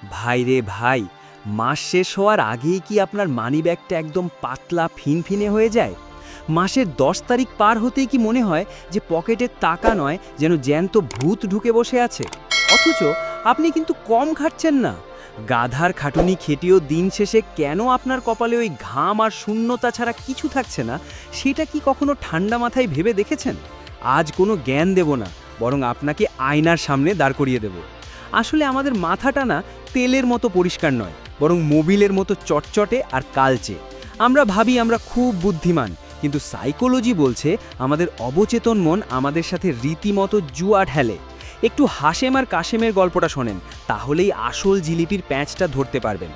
ভাই রে ভাই, মাস শেষ হওয়ার আগেই কি আপনার মানিব্যাগটা একদম পাতলা ফিনফিনে হয়ে যায়? মাসের ১০ তারিখ পার হতেই কি মনে হয় যে পকেটে টাকা নয়, যেন জ্যান্ত ভূত ঢুকে বসে আছে? অথচ আপনি কিন্তু কম খাটছেন না। গাধার খাটুনি খেটিয়েও দিন শেষে কেন আপনার কপালে ওই ঘাম আর শূন্যতা ছাড়া কিছু থাকছে না, সেটা কি কখনো ঠান্ডা মাথায় ভেবে দেখেছেন? আজ কোনো জ্ঞান দেব না, বরং আপনাকে আয়নার সামনে দাঁড় করিয়ে দেব। আসলে আমাদের মাথাটা না তেলের মতো পরিষ্কার নয়, বরং মোবিলের মতো চটচটে আর কালচে। আমরা ভাবি আমরা খুব বুদ্ধিমান, কিন্তু সাইকোলজি বলছে আমাদের অবচেতন মন আমাদের সাথে রীতিমতো জুয়া ঠেলে। একটু হাশেম আর কাশেমের গল্পটা শোনেন, তাহলেই আসল জিলিপির প্যাঁচটা ধরতে পারবেন।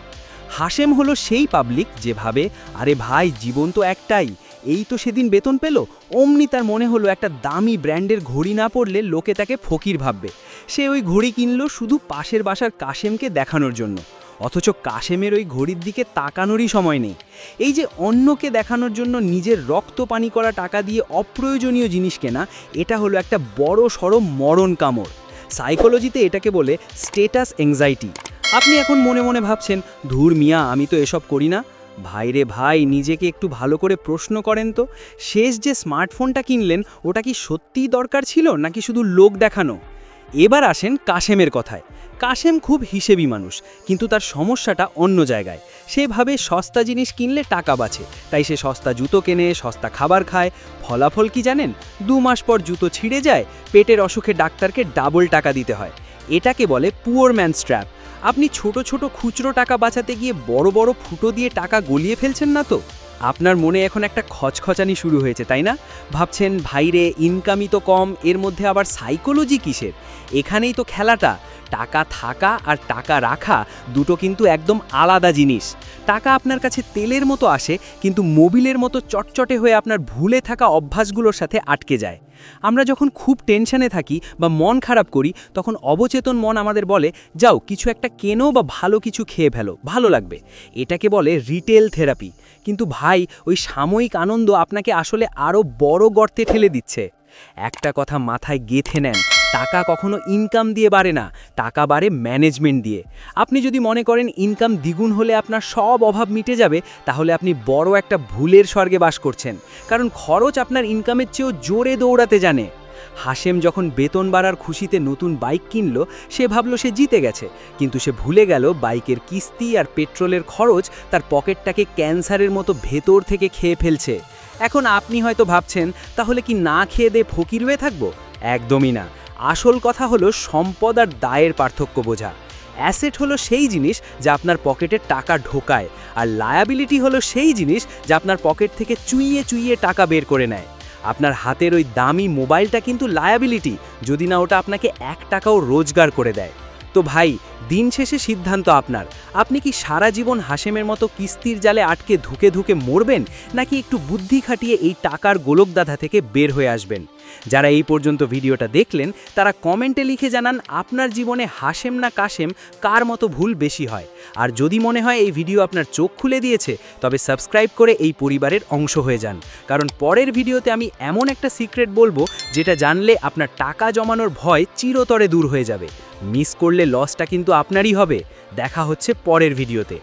হাশেম হলো সেই পাবলিক যে ভাবে, আরে ভাই জীবন তো একটাই, এই তো সেদিন বেতন পেল, অমনি তার মনে হলো একটা দামি ব্র্যান্ডের ঘড়ি না পড়লে লোকে তাকে ফকির ভাববে। সে ওই ঘড়ি কিনলো শুধু পাশের বাসার কাশেমকে দেখানোর জন্য। অথচ কাশেমের ওই ঘড়ির দিকে তাকানোরই সময় নেই। এই যে অন্যকে দেখানোর জন্য নিজের রক্ত পানি করা টাকা দিয়ে অপ্রয়োজনীয় জিনিস কেনা, এটা হলো একটা বড় সড় মরণ কামড়। সাইকোলজিতে এটাকে বলে স্টেটাস অ্যাংজাইটি। আপনি এখন মনে মনে ভাবছেন, ধুর মিয়া, আমি তো এসব করি না। ভাই রে ভাই, নিজেকে একটু ভালো করে প্রশ্ন করেন তো, শেষ যে স্মার্টফোনটা কিনলেন ওটা কি সত্যিই দরকার ছিল, নাকি শুধু লোক দেখানো? এবার আসেন কাশেমের কথায়। কাশেম খুব হিসেবি মানুষ, কিন্তু তার সমস্যাটা অন্য জায়গায়। সে ভাবে সস্তা জিনিস কিনলে টাকা বাঁচে, তাই সে সস্তা জুতো কেনে, সস্তা খাবার খায়। ফলাফল কি জানেন? ২ মাস পর জুতো ছিঁড়ে যায়, পেটের অসুখে ডাক্তারকে ডাবল টাকা দিতে হয়। এটাকে বলে পুয়ার ম্যানস ট্র্যাপ। আপনি ছোট ছোট খুচরো টাকা বাঁচাতে গিয়ে বড় বড় ফুটো দিয়ে টাকা গলিয়ে ফেলছেন না তো? আপনার মনে এখন একটা খচখচানি শুরু হয়েছে, তাই না? ভাবছেন, ভাইরে ইনকামই তো কম, এর মধ্যে আবার সাইকোলজি কিসের? এখানেই তো খেলাটা। টাকা থাকা আর টাকা রাখা দুটো কিন্তু একদম আলাদা জিনিস। টাকা আপনার কাছে তেলের মতো আসে, কিন্তু মোবিলের মতো চটচটে হয়ে আপনার ভুলে থাকা অভ্যাসগুলোর সাথে আটকে যায়। আমরা যখন খুব টেনশনে থাকি বা মন খারাপ করি, তখন অবচেতন মন আমাদের বলে, যাও কিছু একটা কেনো বা ভালো কিছু খেয়ে ফেলো, ভালো লাগবে। এটাকে বলে রিটেল থেরাপি। কিন্তু ভাই, ওই সাময়িক আনন্দ আপনাকে আসলে আরও বড় গর্তে ঠেলে দিচ্ছে। একটা কথা মাথায় গেঁথে নেন, টাকা কখনো ইনকাম দিয়ে বাড়ে না, টাকা বাড়ে ম্যানেজমেন্ট দিয়ে। আপনি যদি মনে করেন ইনকাম দ্বিগুণ হলে আপনার সব অভাব মিটে যাবে, তাহলে আপনি বড় একটা ভুলের স্বর্গে বাস করছেন। কারণ খরচ আপনার ইনকামের চেয়েও জোরে দৌড়াতে জানে। হাশেম যখন বেতন বাড়ার খুশিতে নতুন বাইক কিনল, সে ভাবল সে জিতে গেছে, কিন্তু সে ভুলে গেল বাইকের কিস্তি আর পেট্রোলের খরচ তার পকেটটাকে ক্যান্সারের মতো ভেতর থেকে খেয়ে ফেলছে। এখন আপনি হয়তো ভাবছেন, তাহলে কি না খেয়ে দিয়ে ফকির হয়ে থাকবো? একদমই না। আসল কথা হলো সম্পদ আর দায়ের পার্থক্য বোঝা। অ্যাসেট হলো সেই জিনিস যা আপনার পকেটে টাকা ঢোকায়, আর লায়াবিলিটি হলো সেই জিনিস যা আপনার পকেট থেকে চুইয়ে চুইয়ে টাকা বের করে নেয়। আপনার হাতের ওই দামি মোবাইলটা কিন্তু লায়াবিলিটি, যদি না ওটা আপনাকে ১ টাকাও রোজগার করে দেয়। তো ভাই, দিন শেষে সিদ্ধান্ত আপনার। আপনি কি সারা জীবন হাশেমের মতো কিস্তির জালে আটকে ধুকে ধুকে মরবেন, নাকি একটু বুদ্ধি খাটিয়ে এই টাকার গোলকদাধা থেকে বের হয়ে আসবেন? যারা এই পর্যন্ত ভিডিওটা দেখলেন, তারা কমেন্টে লিখে জানান আপনার জীবনে হাশেম না কাশেম কার মতো ভুল বেশি হয়। আর যদি মনে হয় এই ভিডিও আপনার চোখ খুলে দিয়েছে, তবে সাবস্ক্রাইব করে এই পরিবারের অংশ হয়ে যান। কারণ পরের ভিডিওতে আমি এমন একটা সিক্রেট বলবো, যেটা জানলে আপনার টাকা জমানোর ভয় চিরতরে দূর হয়ে যাবে। মিস করলে লসটা কিন্তু আপনারই হবে। দেখা হচ্ছে পরের ভিডিওতে।